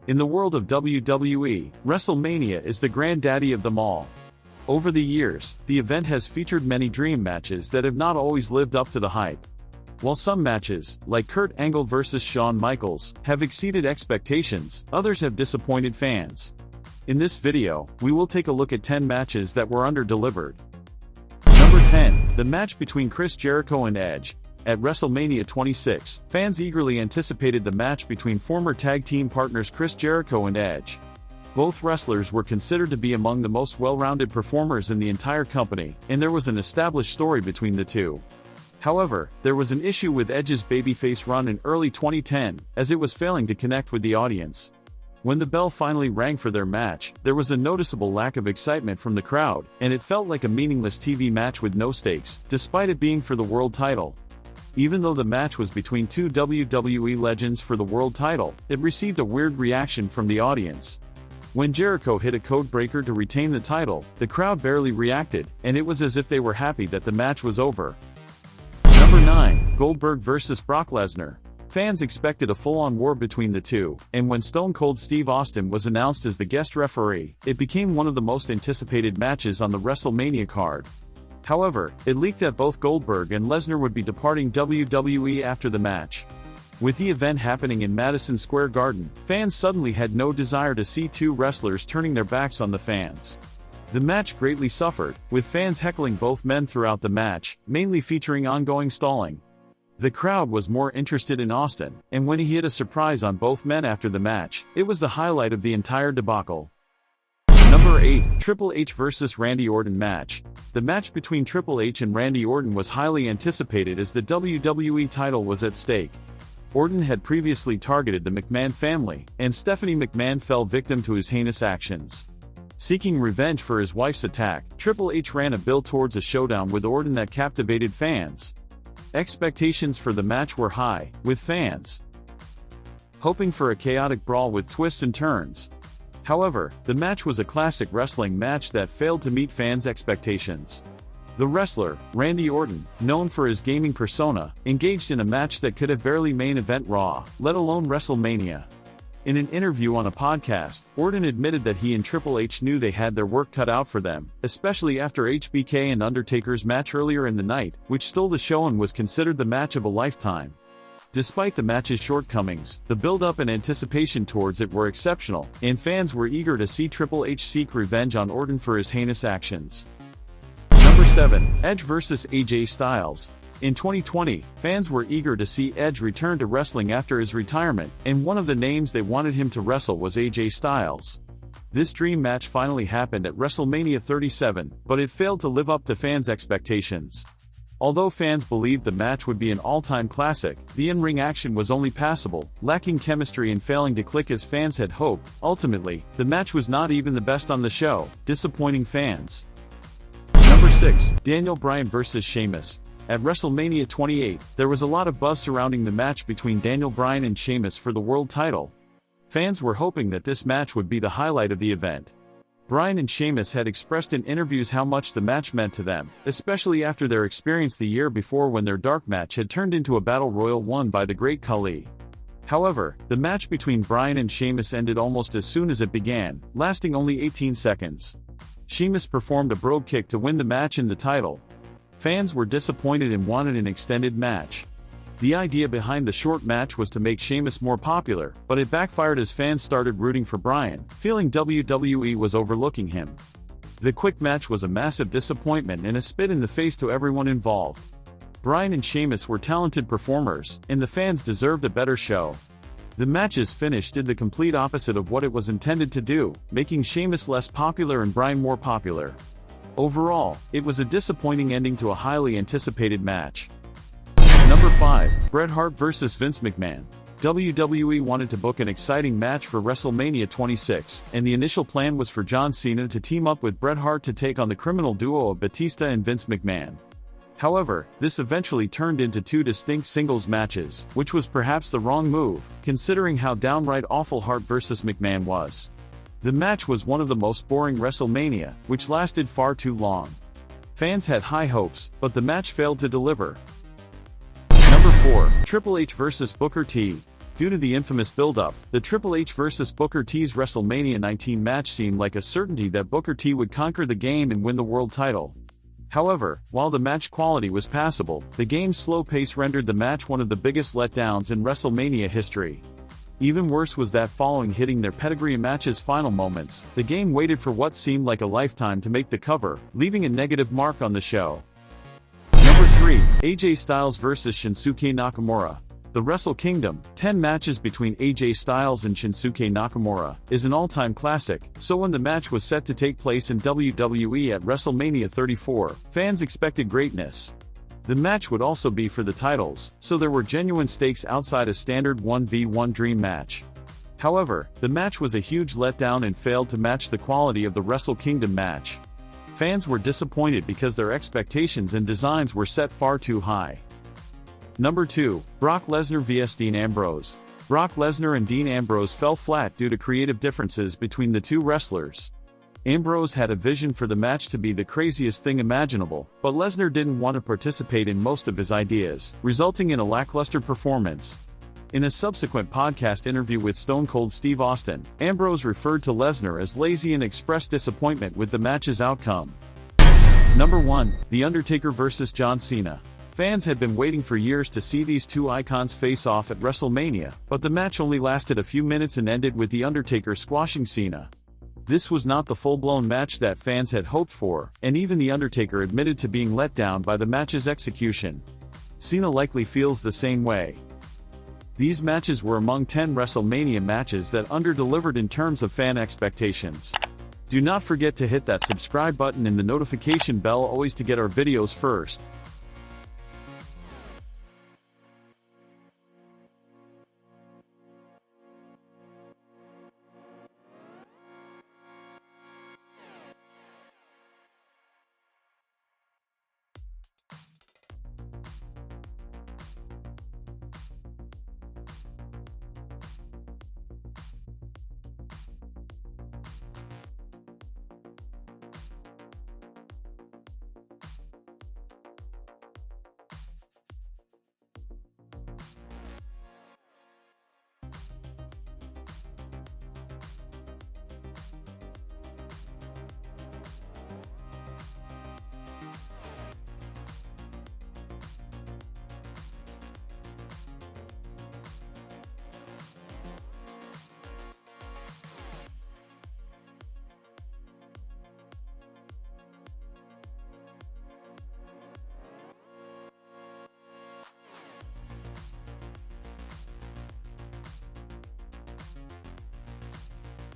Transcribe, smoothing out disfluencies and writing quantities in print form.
In the world of WWE, WrestleMania is the granddaddy of them all. Over the years, the event has featured many dream matches that have not always lived up to the hype. While some matches, like Kurt Angle vs. Shawn Michaels, have exceeded expectations, others have disappointed fans. In this video, we will take a look at 10 matches that were under-delivered. Number 10, the match between Chris Jericho and Edge. At WrestleMania 26, fans eagerly anticipated the match between former tag team partners Chris Jericho and Edge. Both wrestlers were considered to be among the most well-rounded performers in the entire company, and there was an established story between the two. However, there was an issue with Edge's babyface run in early 2010, as it was failing to connect with the audience. When the bell finally rang for their match, there was a noticeable lack of excitement from the crowd, and it felt like a meaningless TV match with no stakes, despite it being for the world title. Even though the match was between two WWE legends for the world title, it received a weird reaction from the audience. When Jericho hit a code breaker to retain the title, the crowd barely reacted, and it was as if they were happy that the match was over. Number 9, Goldberg vs. Brock Lesnar. Fans expected a full-on war between the two, and when Stone Cold Steve Austin was announced as the guest referee, it became one of the most anticipated matches on the WrestleMania card. However, it leaked that both Goldberg and Lesnar would be departing WWE after the match. With the event happening in Madison Square Garden, fans suddenly had no desire to see two wrestlers turning their backs on the fans. The match greatly suffered, with fans heckling both men throughout the match, mainly featuring ongoing stalling. The crowd was more interested in Austin, and when he hit a surprise on both men after the match, it was the highlight of the entire debacle. Number 8, Triple H vs. Randy Orton match. The match between Triple H and Randy Orton was highly anticipated as the WWE title was at stake. Orton had previously targeted the McMahon family, and Stephanie McMahon fell victim to his heinous actions. Seeking revenge for his wife's attack, Triple H ran a bill towards a showdown with Orton that captivated fans. Expectations for the match were high, with fans hoping for a chaotic brawl with twists and turns. However, the match was a classic wrestling match that failed to meet fans' expectations. The wrestler, Randy Orton, known for his gaming persona, engaged in a match that could have barely main event Raw, let alone WrestleMania. In an interview on a podcast, Orton admitted that he and Triple H knew they had their work cut out for them, especially after HBK and Undertaker's match earlier in the night, which stole the show and was considered the match of a lifetime. Despite the match's shortcomings, the build-up and anticipation towards it were exceptional, and fans were eager to see Triple H seek revenge on Orton for his heinous actions. Number 7, Edge vs. AJ Styles. In 2020, fans were eager to see Edge return to wrestling after his retirement, and one of the names they wanted him to wrestle was AJ Styles. This dream match finally happened at WrestleMania 37, but it failed to live up to fans' expectations. Although fans believed the match would be an all-time classic, the in-ring action was only passable, lacking chemistry and failing to click as fans had hoped. Ultimately, the match was not even the best on the show, disappointing fans. Number 6, Daniel Bryan vs. Sheamus. At WrestleMania 28, there was a lot of buzz surrounding the match between Daniel Bryan and Sheamus for the world title. Fans were hoping that this match would be the highlight of the event. Bryan and Sheamus had expressed in interviews how much the match meant to them, especially after their experience the year before when their dark match had turned into a battle royal won by the Great Khali. However, the match between Bryan and Sheamus ended almost as soon as it began, lasting only 18 seconds. Sheamus performed a brogue kick to win the match and the title. Fans were disappointed and wanted an extended match. The idea behind the short match was to make Sheamus more popular, but it backfired as fans started rooting for Bryan, feeling WWE was overlooking him. The quick match was a massive disappointment and a spit in the face to everyone involved. Bryan and Sheamus were talented performers, and the fans deserved a better show. The match's finish did the complete opposite of what it was intended to do, making Sheamus less popular and Bryan more popular. Overall, it was a disappointing ending to a highly anticipated match. Number 5, Bret Hart vs. Vince McMahon. WWE wanted to book an exciting match for WrestleMania 26, and the initial plan was for John Cena to team up with Bret Hart to take on the criminal duo of Batista and Vince McMahon. However, this eventually turned into two distinct singles matches, which was perhaps the wrong move, considering how downright awful Hart vs. McMahon was. The match was one of the most boring WrestleMania, which lasted far too long. Fans had high hopes, but the match failed to deliver. Number 4, Triple H vs. Booker T. Due to the infamous build-up, the Triple H vs. Booker T's WrestleMania 19 match seemed like a certainty that Booker T would conquer the game and win the world title. However, while the match quality was passable, the game's slow pace rendered the match one of the biggest letdowns in WrestleMania history. Even worse was that following hitting their pedigree match's final moments, the game waited for what seemed like a lifetime to make the cover, leaving a negative mark on the show. Number 3. AJ Styles vs. Shinsuke Nakamura. The Wrestle Kingdom, 10 matches between AJ Styles and Shinsuke Nakamura, is an all-time classic, so when the match was set to take place in WWE at WrestleMania 34, fans expected greatness. The match would also be for the titles, so there were genuine stakes outside a standard 1v1 dream match. However, the match was a huge letdown and failed to match the quality of the Wrestle Kingdom match. Fans were disappointed because their expectations and designs were set far too high. Number 2. Brock Lesnar vs. Dean Ambrose. Brock Lesnar and Dean Ambrose fell flat due to creative differences between the two wrestlers. Ambrose had a vision for the match to be the craziest thing imaginable, but Lesnar didn't want to participate in most of his ideas, resulting in a lackluster performance. In a subsequent podcast interview with Stone Cold Steve Austin, Ambrose referred to Lesnar as lazy and expressed disappointment with the match's outcome. Number 1. The Undertaker vs. John Cena. Fans had been waiting for years to see these two icons face off at WrestleMania, but the match only lasted a few minutes and ended with The Undertaker squashing Cena. This was not the full-blown match that fans had hoped for, and even The Undertaker admitted to being let down by the match's execution. Cena likely feels the same way. These matches were among 10 WrestleMania matches that underdelivered in terms of fan expectations. Do not forget to hit that subscribe button and the notification bell always to get our videos first.